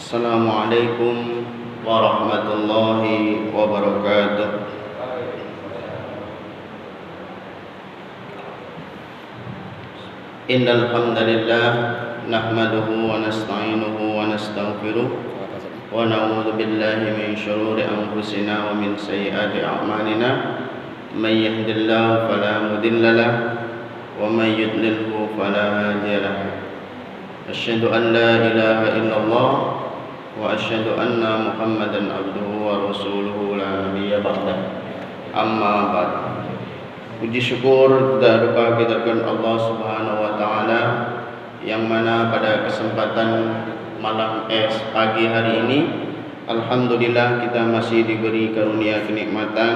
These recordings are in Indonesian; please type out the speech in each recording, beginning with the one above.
Assalamualaikum warahmatullahi wabarakatuh. Innal hamdalillah nahmaduhu wa nasta'inuhu wa nastaghfiruh wa na'udzu billahi min shururi anfusina wa min sayyiati a'malina. May yahdihillahu fala mudilla lahu wa may yudlilhu fala hadiya lahu. Asyhadu an la ilaha illallah wa asyhadu anna Muhammadan abduhu wa rasuluhu la nabiyya ba'dah. Amma ba'd. Puji syukur dan lupa kita akan Allah Subhanahu wa taala yang mana pada kesempatan pagi hari ini alhamdulillah kita masih diberi karunia kenikmatan,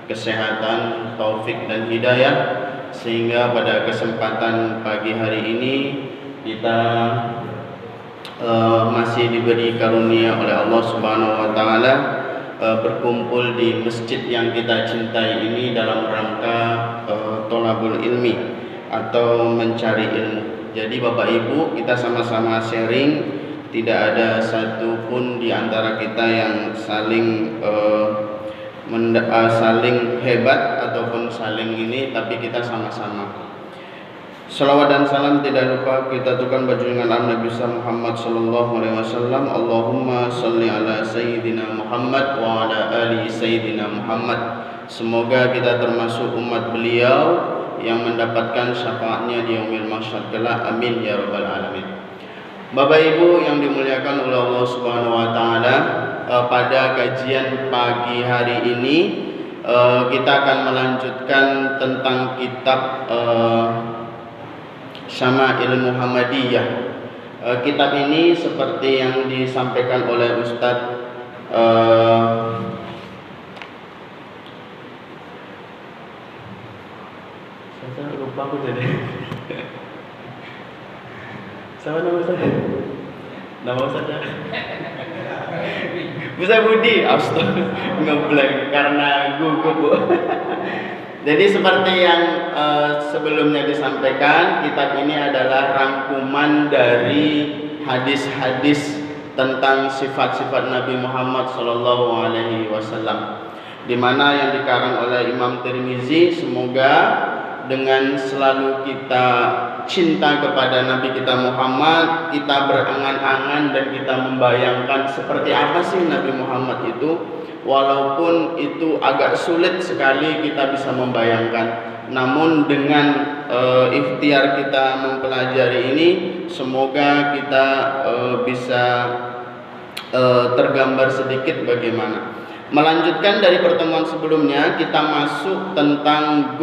kesehatan, taufik dan hidayah sehingga pada kesempatan pagi hari ini kita masih diberi karunia oleh Allah Subhanahu wa taala berkumpul di masjid yang kita cintai ini dalam rangka thalabul ilmi atau mencari ilmu. Jadi Bapak Ibu, kita sama-sama sharing, tidak ada satupun di antara kita yang saling hebat ataupun saling ini, tapi kita sama-sama. Salawat dan salam tidak lupa kita aturkan junjungan Nabi Muhammad sallallahu alaihi wasallam. Allahumma shalli ala sayyidina Muhammad wa ala ali sayyidina Muhammad. Semoga kita termasuk umat beliau yang mendapatkan syafaatnya di yaumil mahsyar kelak. Amin ya rabbal alamin. Bapak Ibu yang dimuliakan oleh Allah Subhanahu wa taala, pada kajian pagi hari ini kita akan melanjutkan tentang kitab Syama'il Muhammadiyah. Kitab ini seperti yang disampaikan oleh Ustadz saya lupa aku jadi sama nama saya Bisa Budi, astaga, ngeblank karena gugup Bu. Jadi seperti yang sebelumnya disampaikan, kitab ini adalah rangkuman dari hadis-hadis tentang sifat-sifat Nabi Muhammad SAW, di mana yang dikarang oleh Imam Tirmizi. Semoga dengan selalu kita cinta kepada Nabi kita Muhammad, kita berangan-angan dan kita membayangkan seperti apa sih Nabi Muhammad itu. Walaupun itu agak sulit sekali kita bisa membayangkan, namun dengan ikhtiar kita mempelajari ini, semoga kita bisa tergambar sedikit bagaimana. Melanjutkan dari pertemuan sebelumnya, kita masuk tentang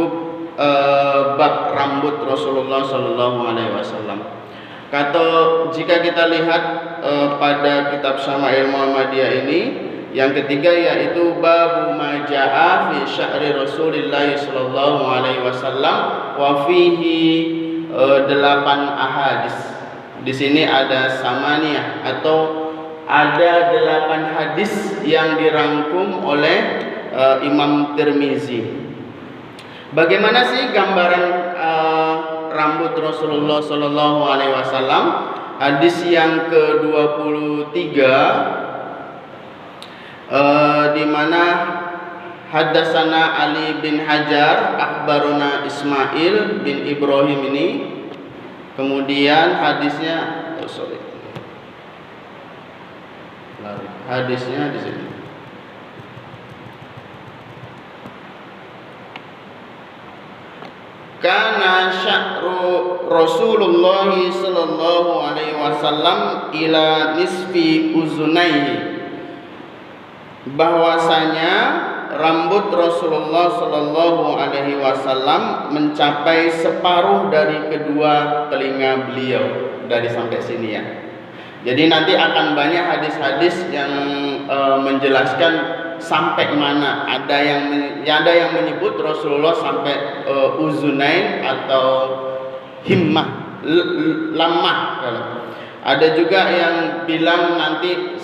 bab rambut Rasulullah Sallallahu Alaihi Wasallam. Jika kita lihat pada kitab Syama'il Muhammadiyah ini, yang ketiga yaitu babu maja'a fi sya'ri Rasulillah sallallahu alaihi wasallam wa fihi 8 ahadis. Di sini ada samaniyah atau ada 8 hadis yang dirangkum oleh Imam Tirmizi. Bagaimana sih gambaran rambut Rasulullah sallallahu alaihi wasallam? Hadis yang ke-23 di mana haddatsana Ali bin Hajar akhbaruna Ismail bin Ibrahim ini. Kemudian hadisnya hadisnya di sini. Kana sya'ru Rasulullah sallallahu alaihi wasallam ila nisfi uzunaihi, bahwasanya rambut Rasulullah Sallallahu Alaihi Wasallam mencapai separuh dari kedua telinga beliau. Dari sampai sini ya. Jadi nanti akan banyak hadis-hadis yang menjelaskan sampai mana. Ada yang menyebut Rasulullah sampai uzunain atau himmah, lamah. Ada juga yang bilang nanti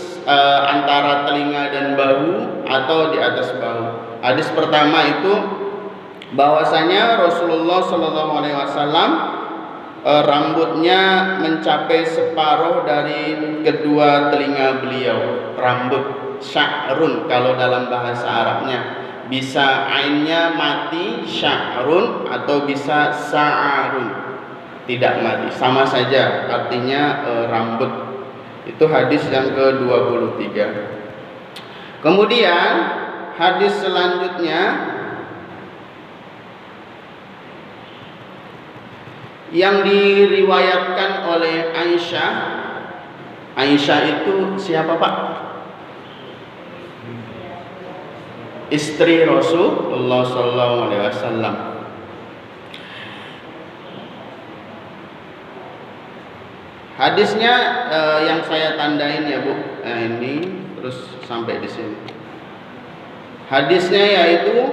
antara telinga dan bahu atau di atas bahu. Hadis pertama itu bahwasanya Rasulullah SAW rambutnya mencapai separuh dari kedua telinga beliau. Rambut sya'run kalau dalam bahasa Arabnya. Bisa ainnya mati sya'run atau bisa sa'arun, tidak mati, sama saja artinya rambut. Itu hadis yang ke-23. Kemudian hadis selanjutnya yang diriwayatkan oleh Aisyah. Aisyah itu siapa, Pak? Istri Rasulullah sallallahu alaihi wasallam. Hadisnya yang saya tandain ya, Bu. Nah, ini terus sampai di sini. Hadisnya yaitu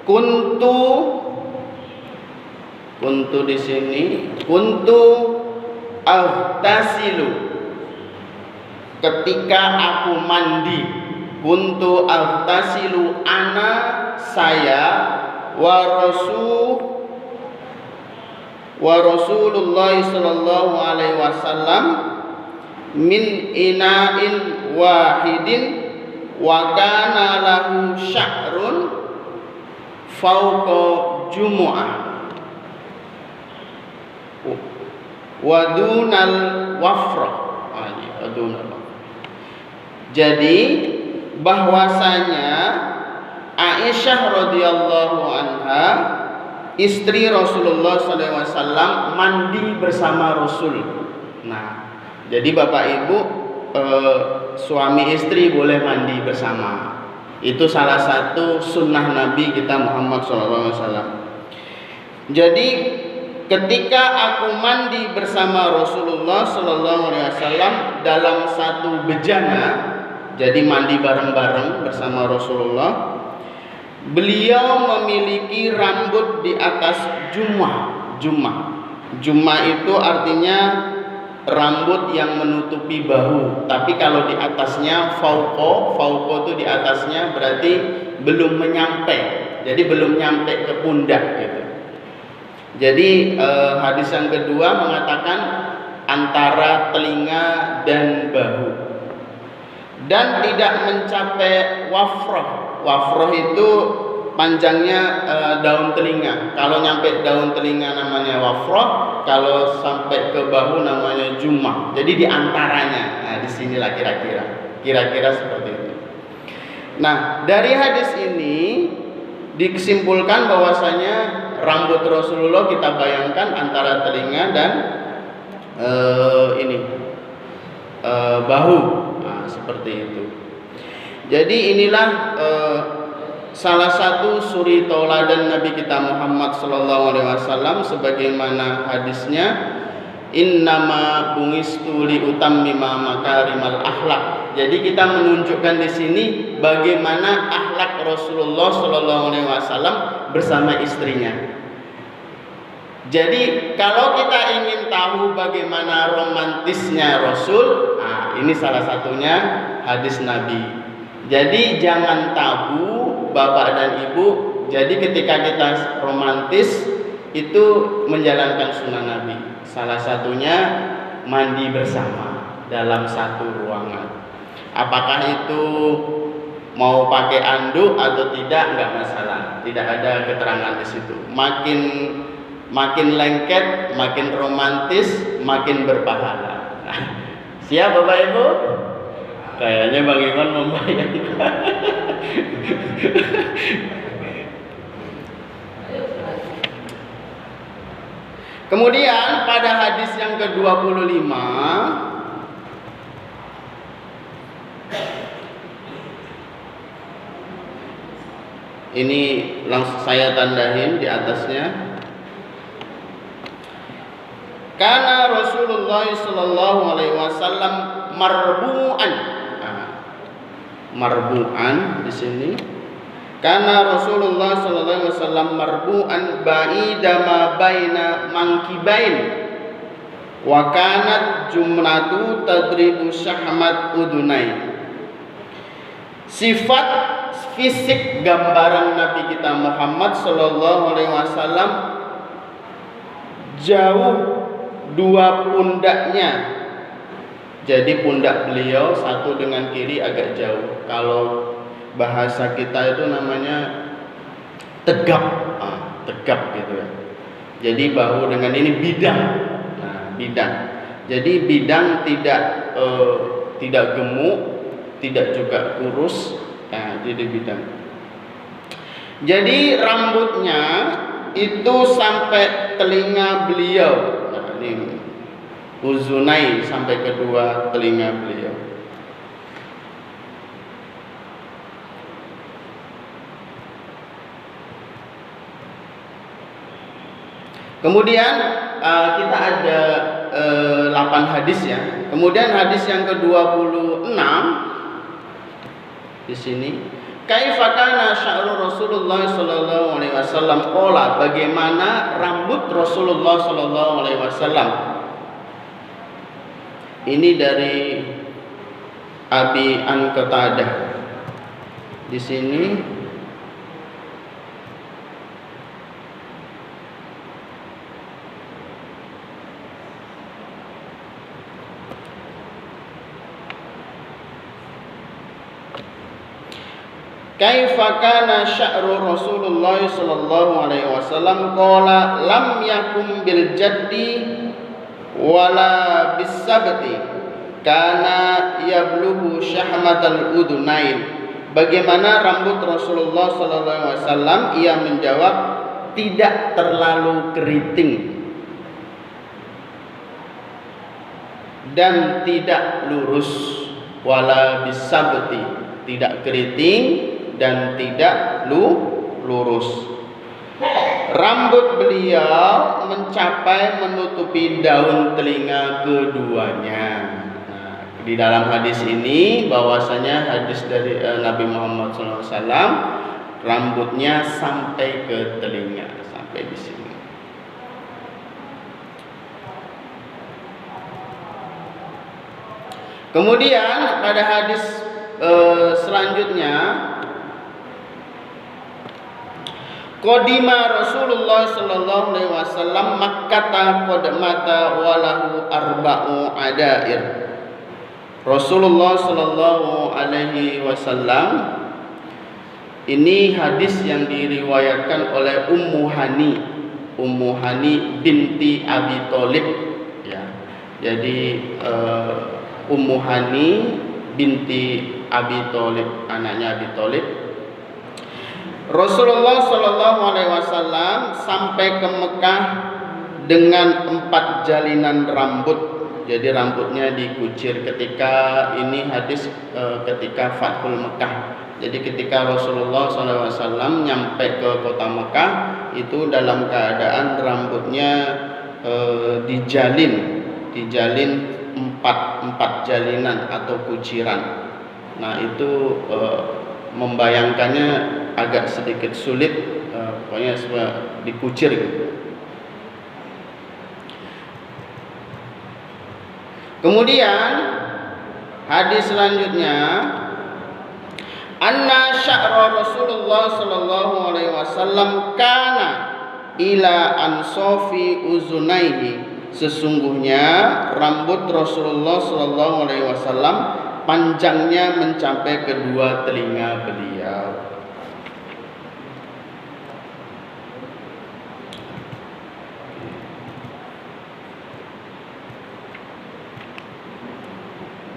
kuntu di sini kuntu aghtasilu, ketika aku mandi. Kuntu aghtasilu, ana saya wa Rasulullah sallallahu alaihi wasallam min ina'in wahidin wa kana lahu sya'run fawqa jumu'ah wa dunal wafra. Jadi bahwasanya Aisyah radhiyallahu anha, istri Rasulullah SAW, mandi bersama Rasul. Nah, jadi Bapak Ibu, suami istri boleh mandi bersama. Itu salah satu sunnah Nabi kita Muhammad SAW. Jadi ketika aku mandi bersama Rasulullah SAW dalam satu bejana, jadi mandi bareng-bareng bersama Rasulullah, beliau memiliki rambut di atas jumah. Jumah itu artinya rambut yang menutupi bahu. Tapi kalau di atasnya fauqo itu di atasnya berarti belum menyampe. Jadi belum nyampe ke pundak gitu. Jadi hadis yang kedua mengatakan antara telinga dan bahu. Dan tidak mencapai wafroh. Wafroh itu panjangnya daun telinga. Kalau nyampe daun telinga namanya wafroh, kalau sampai ke bahu namanya jumah. Jadi di antaranya. Nah, disinilah kira-kira seperti itu. Nah, dari hadis ini disimpulkan bahwasanya rambut Rasulullah kita bayangkan antara telinga dan bahu. Nah, seperti itu. Jadi inilah salah satu suri tauladan Nabi kita Muhammad sallallahu alaihi wasallam, sebagaimana hadisnya, innama bungistu li utammima makarimal akhlak. Jadi kita menunjukkan di sini bagaimana akhlak Rasulullah sallallahu alaihi wasallam bersama istrinya. Jadi kalau kita ingin tahu bagaimana romantisnya Rasul, nah ini salah satunya hadis Nabi. Jadi jangan tabu Bapak dan Ibu. Jadi ketika kita romantis itu menjalankan sunnah Nabi. Salah satunya mandi bersama dalam satu ruangan. Apakah itu mau pakai anduk atau tidak, enggak masalah. Tidak ada keterangan di situ. Makin lengket, makin romantis, makin berpahala. Nah, siap Bapak Ibu? Kayaknya Bang Iman membayangkan. Kemudian pada hadis yang ke-25 ini langsung saya tandain di atasnya. Karena Rasulullah sallallahu alaihi wasallam marbu'an. Marbu'an di sini. Karena Rasulullah sallallahu alaihi wasallam marbu'an ba'ida ma baina mankibain. Wa kanat jumlatu tadribu syahmat udunai. Sifat fisik gambaran Nabi kita Muhammad sallallahu alaihi wasallam jauh dua pundaknya. Jadi pundak beliau satu dengan kiri agak jauh. Kalau bahasa kita itu namanya tegap, tegap gitu ya. Jadi bahu dengan ini bidang. Nah, bidang. Jadi bidang tidak gemuk, tidak juga kurus. Nah, jadi bidang. Jadi rambutnya itu sampai telinga beliau. Nah, ini uzunai sampai kedua telinga beliau. Kemudian kita ada 8 hadis ya. Kemudian hadis yang ke-26 di sini, kaifa kana sya'ru Rasulullah sallallahu alaihi wasallam qala, bagaimana rambut Rasulullah sallallahu alaihi wasallam. Ini dari Abi An Qatadah. Di sini kaifa kana sya'ru Rasulullah sallallahu alaihi wasallam qala lam yakum bil jaddi wala bis sabti kana yablughu syahmatal udunain. Bagaimana rambut Rasulullah sallallahu alaihi wasallam? Ia menjawab, tidak terlalu keriting dan tidak lurus, wala bis sabti, tidak keriting dan tidak lurus. Rambut beliau mencapai menutupi daun telinga keduanya. Nah, di dalam hadis ini bahwasanya hadis dari Nabi Muhammad SAW, rambutnya sampai ke telinga, sampai di sini. Kemudian pada hadis selanjutnya, qadima Rasulullah sallallahu alaihi wasallam Makkah qadmata walahu arba'u adair. Rasulullah sallallahu alaihi wasallam, ini hadis yang diriwayatkan oleh Ummu Hani binti Abi Thalib ya. Jadi Ummu Hani binti Abi Thalib, anaknya Abi Thalib. Rasulullah Shallallahu Alaihi Wasallam sampai ke Mekah dengan 4 jalinan rambut. Jadi rambutnya dikucir ketika ini hadis ketika Fathul Mekah. Jadi ketika Rasulullah SAW nyampe ke kota Mekah itu dalam keadaan rambutnya dijalin 4 jalinan atau kuciran. Nah itu membayangkannya agak sedikit sulit, pokoknya dikucir gitu. Kemudian hadis selanjutnya, anna sya'ra Rasulullah sallallahu alaihi wasallam kana ila ansofi uzunaihi, sesungguhnya rambut Rasulullah sallallahu alaihi wasallam panjangnya mencapai kedua telinga beliau.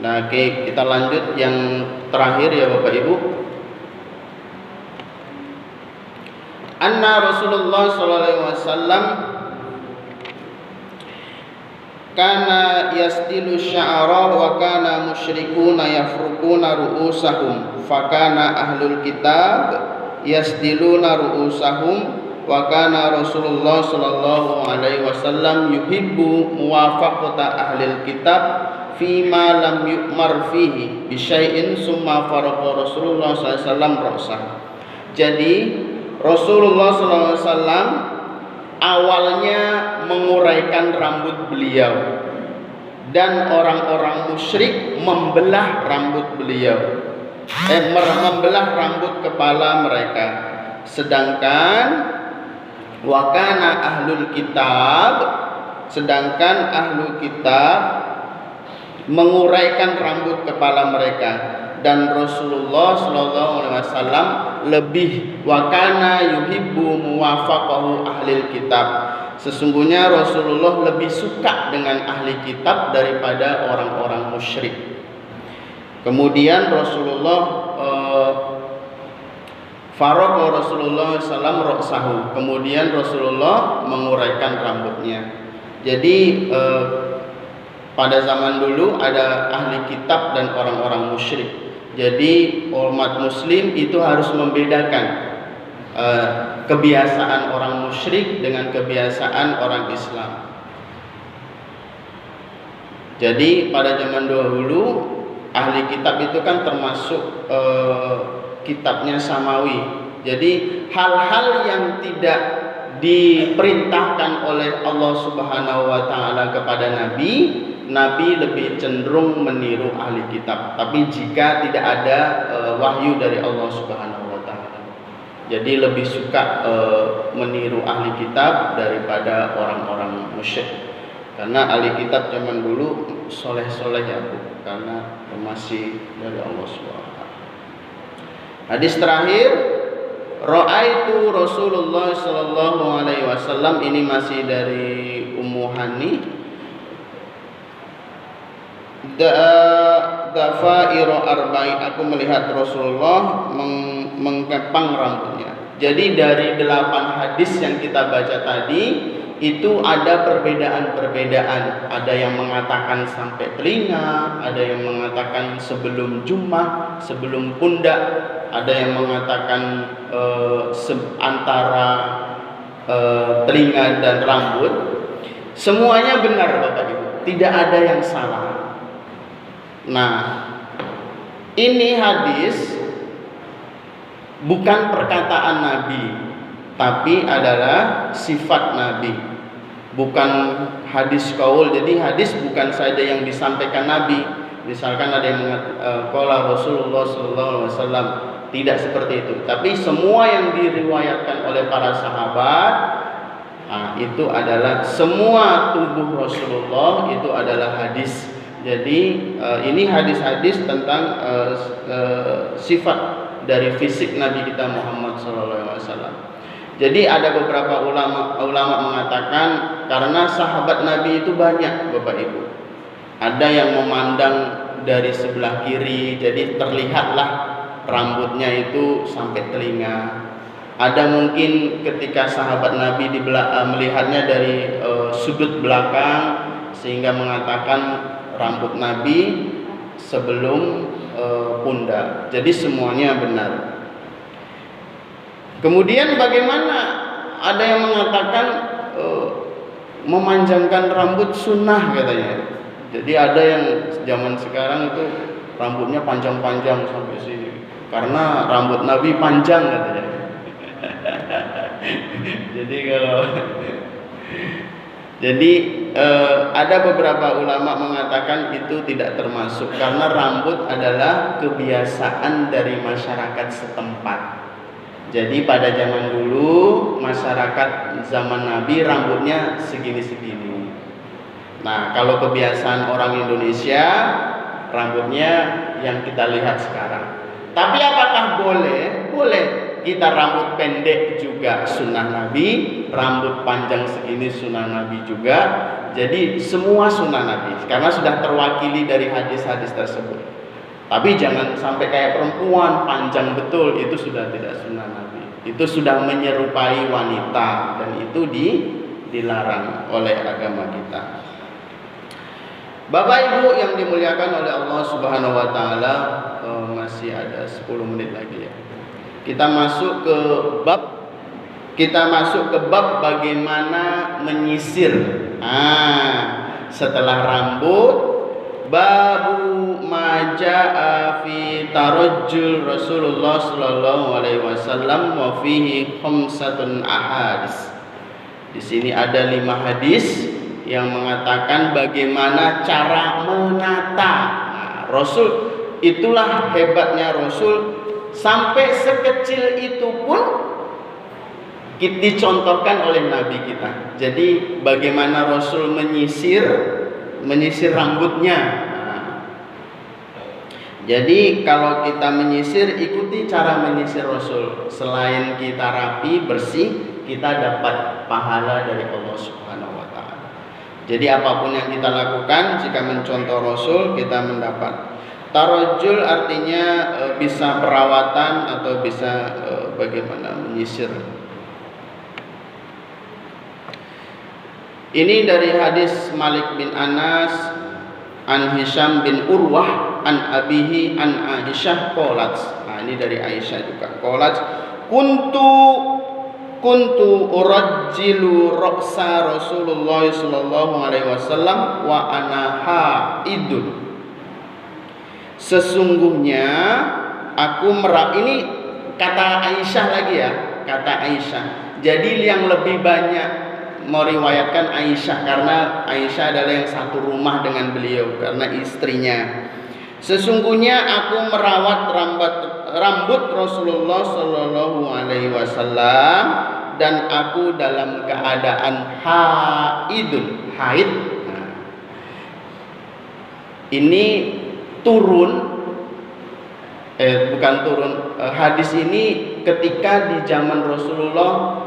Nah, oke, kita lanjut yang terakhir ya Bapak Ibu. Anna Rasulullah sallallahu alaihi wasallam kana yasdilu sya'ra wa kana musyrikuna yafrukuna ru'usahum fakana ahlul kitab yasdiluna ru'usahum wa kana Rasulullah sallallahu alaihi wasallam yuhibbu muwafaqata ahlil kitab fima lam yu'mar fihi bisyai'in summa faraqa Rasulullah sallallahu alaihi wasallam ra'sah. Jadi Rasulullah sallallahu alaihi wasallam awalnya menguraikan rambut beliau dan orang-orang musyrik membelah rambut beliau, membelah rambut kepala mereka. Sedangkan wakana ahlul kitab sedangkan ahlu kitab menguraikan rambut kepala mereka. Dan Rasulullah SAW lebih wakana yuhibbu muwafaqahu ahlil kitab. Sesungguhnya Rasulullah lebih suka dengan ahli kitab daripada orang-orang musyrik. Kemudian Rasulullah Faraq Rasulullah SAW ra'sahu. Kemudian Rasulullah menguraikan rambutnya. Jadi pada zaman dulu ada ahli kitab dan orang-orang musyrik. Jadi umat muslim itu harus membedakan kebiasaan orang musyrik dengan kebiasaan orang Islam. Jadi pada zaman dahulu ahli kitab itu kan termasuk kitabnya samawi. Jadi hal-hal yang tidak diperintahkan oleh Allah Subhanahu wa taala kepada Nabi lebih cenderung meniru ahli kitab. Tapi jika tidak ada wahyu dari Allah Subhanahu wa taala, jadi lebih suka meniru ahli kitab daripada orang-orang musyrik. Karena ahli kitab zaman dulu soleh-soleh ya Bu, karena masih dari Allah Subhanahu wa taala. Hadis terakhir, ra'aitu Rasulullah sallallahu alaihi wasallam, ini masih dari Ummu Hani. Dafairu arba'i, aku melihat Rasulullah mengkepang rambutnya. Jadi dari 8 hadis yang kita baca tadi itu ada perbedaan-perbedaan. Ada yang mengatakan sampai telinga, ada yang mengatakan sebelum jummah, sebelum pundak, ada yang mengatakan antara telinga dan rambut. Semuanya benar Bapak Ibu, tidak ada yang salah. Nah, ini hadis bukan perkataan Nabi, tapi adalah sifat Nabi. Bukan hadis qaul. Jadi hadis bukan saja yang disampaikan Nabi. Misalkan ada yang mengatakan qala Rasulullah sallallahu alaihi wasallam, tidak seperti itu. Tapi semua yang diriwayatkan oleh para sahabat, itu adalah semua tubuh Rasulullah itu adalah hadis. Jadi ini hadis-hadis tentang sifat dari fisik Nabi kita Muhammad SAW. Jadi ada beberapa ulama mengatakan karena sahabat Nabi itu banyak Bapak Ibu. Ada yang memandang dari sebelah kiri, jadi terlihatlah rambutnya itu sampai telinga. Ada mungkin ketika sahabat Nabi melihatnya dari sudut belakang, sehingga mengatakan rambut Nabi sebelum pundak. Jadi semuanya benar. Kemudian bagaimana ada yang mengatakan memanjangkan rambut sunnah katanya. Jadi ada yang zaman sekarang itu rambutnya panjang-panjang sampai sini karena rambut Nabi panjang katanya. Jadi ada beberapa ulama mengatakan itu tidak termasuk karena rambut adalah kebiasaan dari masyarakat setempat. Jadi pada zaman dulu masyarakat zaman Nabi rambutnya segini-segini. Nah, kalau kebiasaan orang Indonesia rambutnya yang kita lihat sekarang. Tapi apakah boleh? Boleh. Kita rambut pendek juga sunnah Nabi, rambut panjang segini sunnah Nabi juga. Jadi semua sunnah Nabi karena sudah terwakili dari hadis-hadis tersebut. Tapi jangan sampai kayak perempuan panjang betul, itu sudah tidak sunnah Nabi. Itu sudah menyerupai wanita dan itu dilarang oleh agama kita. Bapak Ibu yang dimuliakan oleh Allah Subhanahu wa taala, masih ada 10 menit lagi ya. Kita masuk ke bab bagaimana menyisir. Setelah rambut, babu majaa fi tarajjul Rasulullah sallallahu alaihi wasallam wa fihi khamsatun ahadis. Di sini ada 5 hadis yang mengatakan bagaimana cara menata. Rasul, itulah hebatnya Rasul, sampai sekecil itu pun dicontohkan oleh Nabi kita. Jadi bagaimana Rasul menyisir rambutnya. Nah, jadi kalau kita menyisir, ikuti cara menyisir Rasul. Selain kita rapi, bersih, kita dapat pahala dari Allah Subhanahu wa taala. Jadi apapun yang kita lakukan, jika mencontoh Rasul, kita mendapat. Tarajul artinya bisa perawatan atau bisa bagaimana menyisir. Ini dari hadis Malik bin Anas an Hisham bin Urwah an abihi an Aisyah qalat. Nah, ini dari Aisyah juga. Qalat kuntu urajjilu ra'sa Rasulullah sallallahu alaihi wasallam wa ana haidun. Sesungguhnya aku ini kata Aisyah lagi ya, kata Aisyah. Jadi yang lebih banyak meriwayatkan Aisyah karena Aisyah adalah yang satu rumah dengan beliau karena istrinya. Sesungguhnya aku merawat rambut Rasulullah sallallahu alaihi wasallam dan aku dalam keadaan haidun. Haid. Nah, ini bukan turun. Hadis ini ketika di zaman Rasulullah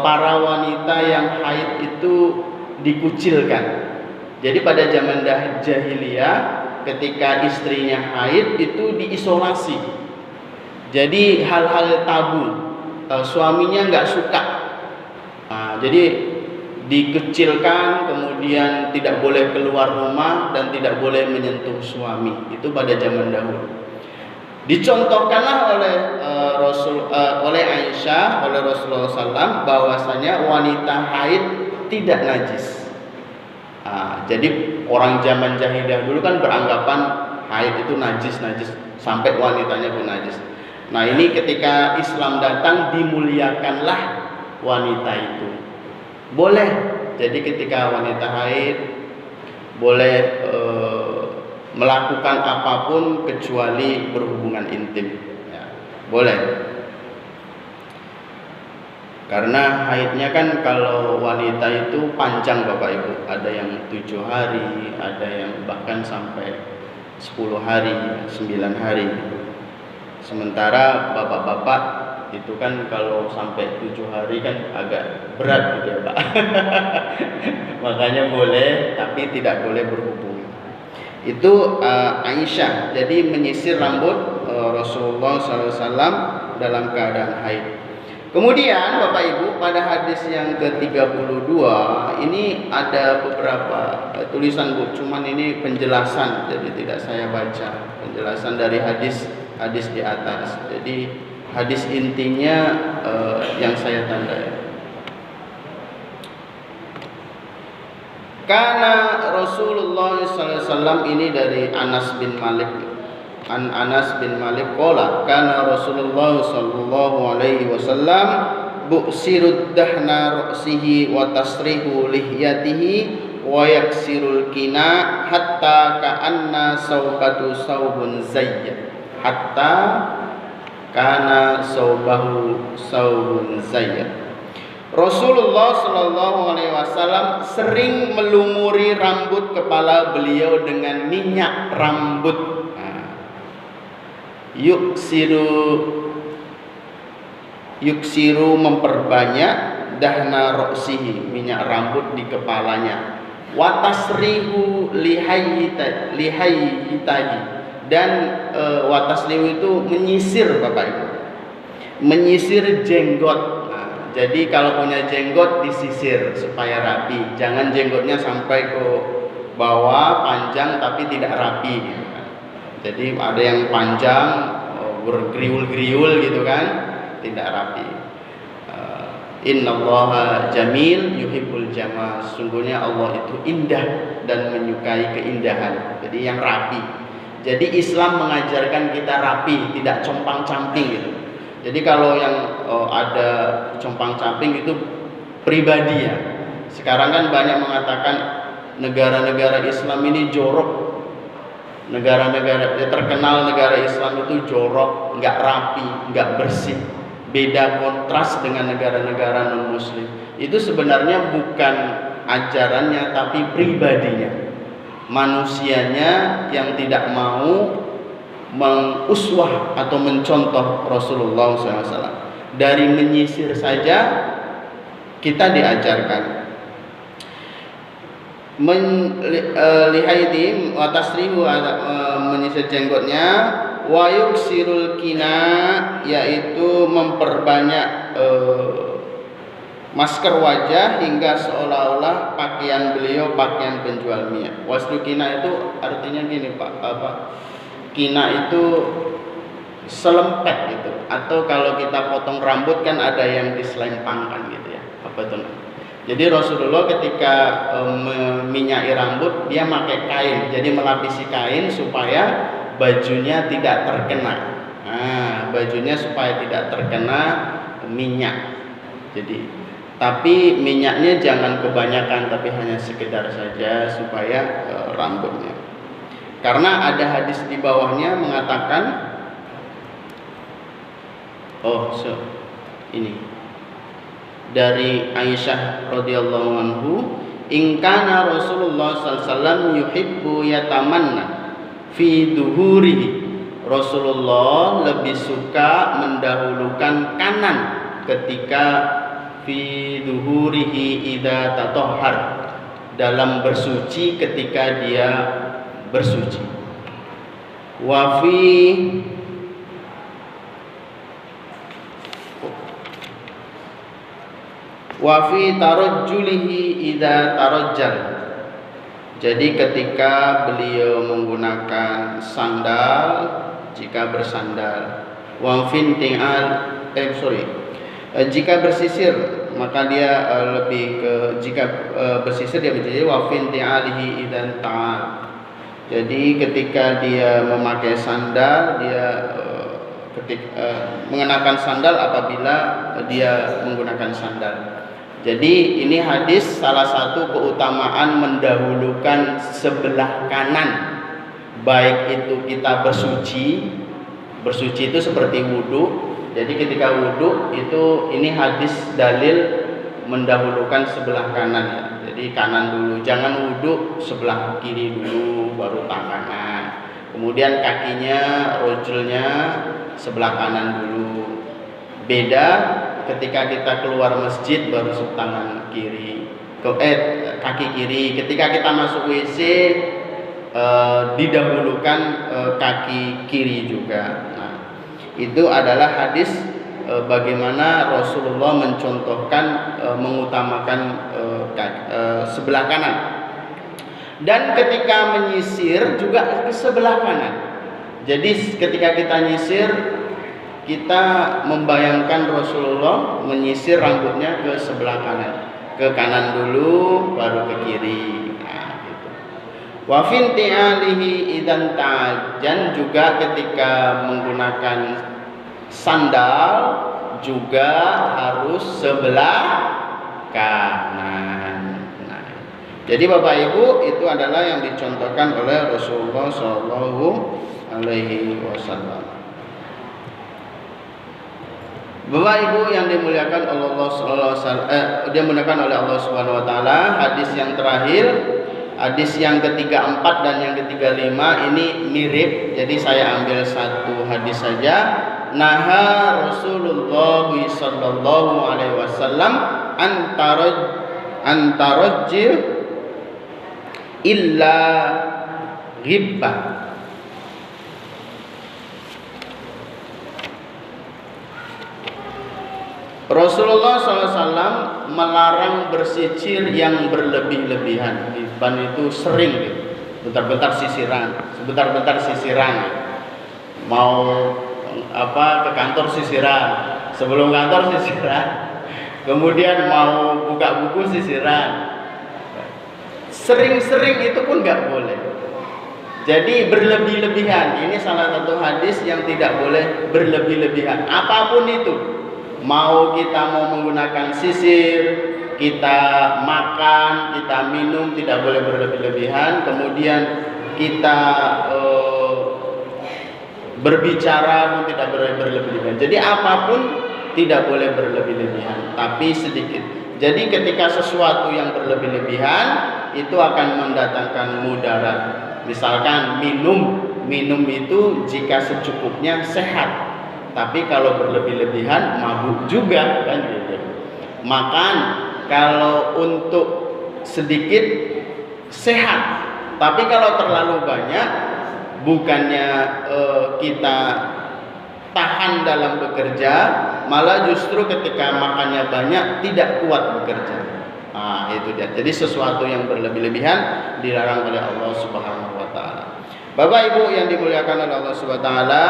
para wanita yang haid itu dikucilkan. Jadi pada zaman jahiliyah ketika istrinya haid itu diisolasi. Jadi hal-hal tabu, suaminya nggak suka. Jadi dikecilkan, kemudian tidak boleh keluar rumah dan tidak boleh menyentuh suami. Itu pada zaman dahulu. Dicontohkanlah oleh Aisyah, oleh Rasulullah SAW bahwasanya wanita haid tidak najis. Jadi orang zaman jahiliyah dulu kan beranggapan haid itu najis sampai wanitanya pun najis. Nah, ini ketika Islam datang dimuliakanlah wanita itu. Boleh. Jadi ketika wanita haid boleh melakukan apapun kecuali berhubungan intim, ya, boleh. Karena haidnya kan kalau wanita itu panjang Bapak Ibu, ada yang 7 hari, ada yang bahkan sampai 10 hari, 9 hari. Sementara bapak-bapak itu kan kalau sampai 7 hari kan agak berat gitu ya Pak. Makanya boleh, tapi tidak boleh berhubungan. Itu Aisyah. Jadi menyisir rambut Rasulullah SAW dalam keadaan haid. Kemudian Bapak Ibu pada hadis yang ke-32 ini ada beberapa tulisan Bu, cuman ini penjelasan, jadi tidak saya baca penjelasan dari hadis di atas. Jadi hadis intinya yang saya tandai. Karena Rasulullah SAW ini dari Anas bin Malik. Anas bin Malik qala kana Rasulullah sallallahu alaihi wasallam bu'sirud dahna ra'sihi wa tasrihu lihyatihi wa yaksirul kina hatta ka'anna sawbatu sawbun zayyad. Hatta kana sawbahu sawbun zayyad. Rasulullah Shallallahu Alaihi Wasallam sering melumuri rambut kepala beliau dengan minyak rambut. Yuksiru memperbanyak dahna roksihi, minyak rambut di kepalanya. Watasrihu lihayyitahi, dan watasrihu itu menyisir Bapak Ibu, menyisir jenggot. Jadi kalau punya jenggot disisir supaya rapi. Jangan jenggotnya sampai ke bawah panjang tapi tidak rapi gitu kan. Jadi ada yang panjang bergriul-griul gitu kan, tidak rapi. Innallaha jamil yuhibbul jamal. Sungguhnya Allah itu indah dan menyukai keindahan. Jadi yang rapi. Jadi Islam mengajarkan kita rapi, tidak compang-camping gitu. Jadi kalau yang ada compang-camping itu pribadi ya. Sekarang kan banyak mengatakan negara-negara Islam ini jorok. Negara-negara terkenal negara Islam itu jorok, nggak rapi, nggak bersih. beda kontras dengan negara-negara non-muslim. Itu sebenarnya bukan ajarannya tapi pribadinya, manusianya yang tidak mau menguswah atau mencontoh Rasulullah SAW. Dari menyisir saja kita diajarkan lihaiti wa tasrihu menyisir jenggotnya, wa yuksirul kina, yaitu memperbanyak masker wajah hingga seolah-olah pakaian beliau pakaian penjual minyak. Wasdu kina itu artinya gini Pak, kina itu selempet gitu, atau kalau kita potong rambut kan ada yang diselempangkan gitu ya, apa itu? Jadi Rasulullah ketika minyaki rambut dia pakai kain, jadi melapisi kain supaya bajunya tidak terkena. Nah, bajunya supaya tidak terkena minyak. Jadi, tapi minyaknya jangan kebanyakan, tapi hanya sekedar saja supaya rambutnya. Karena ada hadis di bawahnya mengatakan, ini dari Aisyah radhiyallahu anhu, in kana Rasulullah sallallahu alaihi wasallam yuhibbu yatamanna fi duhurihi. Rasulullah lebih suka mendahulukan kanan ketika fi duhurihi idza tatahhar, dalam bersuci ketika dia bersuci. Wa fi tarajjulihi idza tarajjal. Jadi ketika beliau menggunakan sandal jika bersandal. Wa jika bersisir maka dia lebih ke jika bersisir dia menjadi wa finti'alihi idzan ta'al. Jadi ketika dia memakai sandal dia mengenakan sandal apabila dia menggunakan sandal. Jadi ini hadis salah satu keutamaan mendahulukan sebelah kanan, baik itu kita bersuci itu seperti wudhu. Jadi ketika wudhu itu ini hadis dalil mendahulukan sebelah kanan ya. Jadi kanan dulu, jangan wudhu sebelah kiri dulu baru tangan kanan. Kemudian kakinya, rojulnya sebelah kanan dulu. Beda ketika kita keluar masjid baru tangan kiri, kaki kiri. Ketika kita masuk WC didahulukan kaki kiri juga. Nah, itu adalah hadis bagaimana Rasulullah mencontohkan mengutamakan sebelah kanan. Dan ketika menyisir juga ke sebelah kanan. Jadi ketika kita nyisir, kita membayangkan Rasulullah menyisir rambutnya ke sebelah kanan, ke kanan dulu baru ke kiri. Nah, gitu. Wa finti'alihi idzan ta'jan, juga ketika menggunakan sandal juga harus sebelah kanan. Nah, jadi Bapak Ibu, itu adalah yang dicontohkan oleh Rasulullah Shallallahu Alaihi Wasallam. Bapak Ibu yang dimuliakan dimuliakan oleh Allah Subhanahu wa taala, hadis yang terakhir, hadis yang ke-34 dan yang ke-35 ini mirip. Jadi saya ambil satu hadis saja. Naha Rasulullah sallallahu alaihi wasallam antarajjil illa ghibbah. Rasulullah SAW melarang bersisir yang berlebih-lebihan. Ban itu sering gitu. Bentar-bentar sisiran. Mau ke kantor sisiran, sebelum kantor sisiran, kemudian mau buka buku sisiran. Sering-sering itu pun nggak boleh. Jadi berlebih-lebihan. Ini salah satu hadis yang tidak boleh berlebih-lebihan. Apapun itu. Mau kita menggunakan sisir, kita makan, kita minum, tidak boleh berlebih-lebihan. Kemudian kita berbicara pun tidak boleh berlebih-lebihan. Jadi apapun tidak boleh berlebih-lebihan, tapi sedikit. Jadi ketika sesuatu yang berlebih-lebihan itu akan mendatangkan mudarat. Misalkan minum itu jika secukupnya sehat, tapi kalau berlebih-lebihan mabuk juga kan gitu. Makan kalau untuk sedikit sehat, tapi kalau terlalu banyak bukannya kita tahan dalam bekerja, malah justru ketika makannya banyak tidak kuat bekerja. Nah, itu dia. Jadi sesuatu yang berlebih-lebihan dilarang oleh Allah Subhanahu wa taala. Bapak Ibu yang dimuliakan oleh Allah Subhanahu wa taala,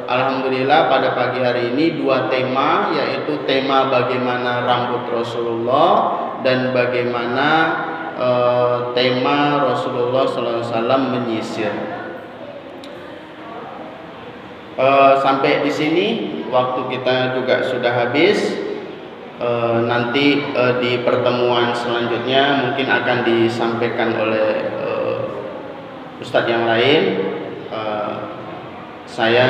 alhamdulillah pada pagi hari ini dua tema, yaitu tema bagaimana rambut Rasulullah dan bagaimana tema Rasulullah SAW menyisir. Sampai di sini waktu kita juga sudah habis. Nanti di pertemuan selanjutnya mungkin akan disampaikan oleh Ustadz yang lain. Saya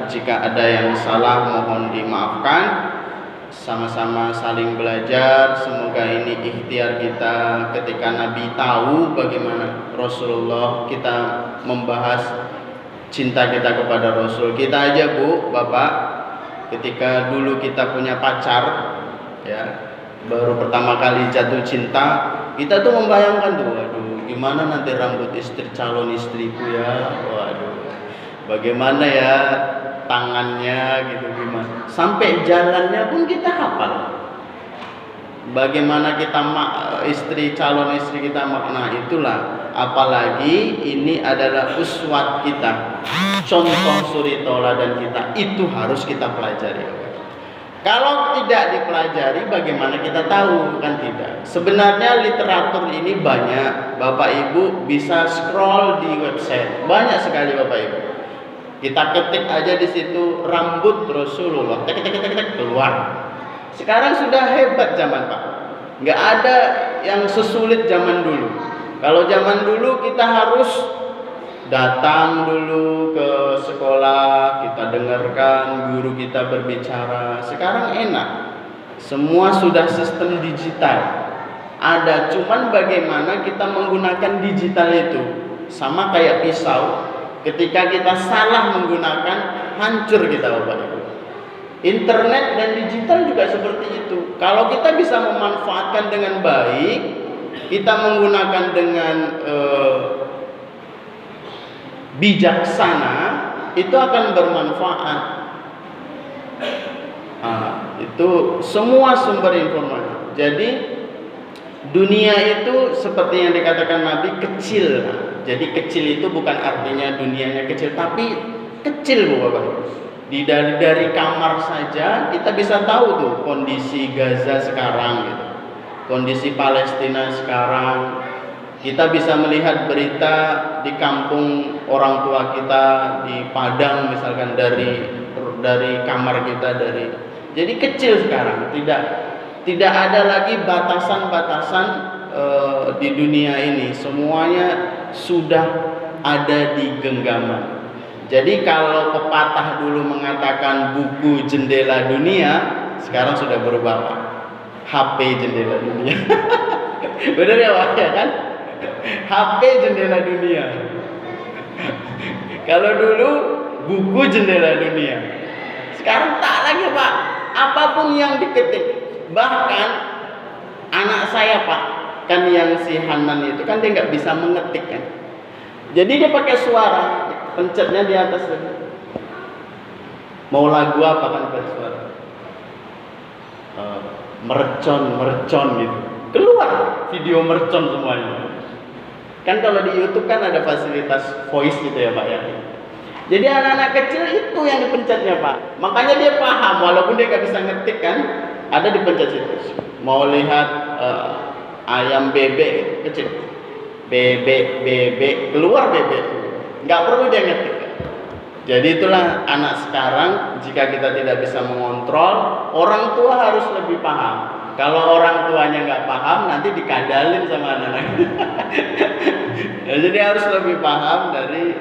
jika ada yang salah mohon dimaafkan. Sama-sama saling belajar. Semoga ini ikhtiar kita ketika Nabi tahu bagaimana Rasulullah, kita membahas cinta kita kepada Rasul. Kita aja Bu, Bapak, ketika dulu kita punya pacar, ya, baru pertama kali jatuh cinta, kita tuh membayangkan tuh, waduh, gimana nanti rambut calon istriku ya, waduh, bagaimana ya tangannya gitu, gimana, sampai jalannya pun kita hafal. Bagaimana kita calon istri kita makna, itulah. Apalagi ini adalah uswat kita, contoh suri tauladan kita, itu harus kita pelajari. Kalau tidak dipelajari bagaimana kita tahu, kan tidak. Sebenarnya literatur ini banyak, Bapak Ibu bisa scroll di website, banyak sekali Bapak Ibu. Kita ketik aja di situ rambut Rasulullah, tek keluar. Sekarang sudah hebat zaman Pak, nggak ada yang sesulit zaman dulu. Kalau zaman dulu kita harus datang dulu ke sekolah, kita dengarkan guru kita berbicara. Sekarang enak, semua sudah sistem digital. Ada, cuman bagaimana kita menggunakan digital itu. Sama kayak pisau, ketika kita salah menggunakan, hancur kita Bapak Ibu. Internet dan digital juga seperti itu. Kalau kita bisa memanfaatkan dengan baik, kita menggunakan dengan bijaksana, itu akan bermanfaat. Itu semua sumber informasi. Jadi dunia itu seperti yang dikatakan Nabi, kecil. Jadi kecil itu bukan artinya dunianya kecil, tapi kecil Bu Bapak. Dari kamar saja kita bisa tahu tuh kondisi Gaza sekarang gitu. Kondisi Palestina sekarang. Kita bisa melihat berita di kampung orang tua kita di Padang misalkan, dari kamar kita, jadi kecil sekarang. Tidak ada lagi batasan-batasan di dunia ini. Semuanya sudah ada di genggaman. Jadi kalau pepatah dulu mengatakan buku jendela dunia, sekarang sudah berubah Pak, HP jendela dunia. Benar ya Pak ya kan? HP jendela dunia. Kalau dulu buku jendela dunia, sekarang tak lagi Pak. Apapun yang diketik, bahkan anak saya Pak, kan yang si Hanan itu kan dia nggak bisa mengetik kan. Jadi dia pakai suara, pencetnya di atas. Mau lagu apa kan pakai suara. Mercon gitu. Keluar video mercon semuanya. Kan kalau di YouTube kan ada fasilitas voice gitu ya Pak ya. Jadi anak-anak kecil itu yang dipencetnya Pak. Makanya dia paham walaupun dia nggak bisa ngetik kan, ada dipencet situ. Mau lihat ayam bebek kecil, bebek keluar bebek, nggak perlu dia ngetik. Jadi itulah anak sekarang. Jika kita tidak bisa mengontrol, orang tua harus lebih paham. Kalau orang tuanya nggak paham, nanti dikadalin sama anak-anak. Ya, jadi harus lebih paham dari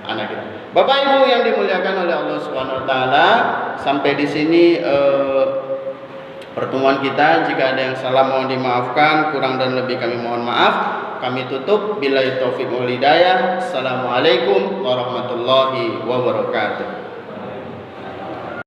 anak kita. Bapak Ibu yang dimuliakan oleh Allah Subhanahu wa taala, sampai di sini pertemuan kita. Jika ada yang salah mohon dimaafkan, kurang dan lebih kami mohon maaf. Kami tutup billahi taufiq wal hidayah. Assalamualaikum warahmatullahi wabarakatuh.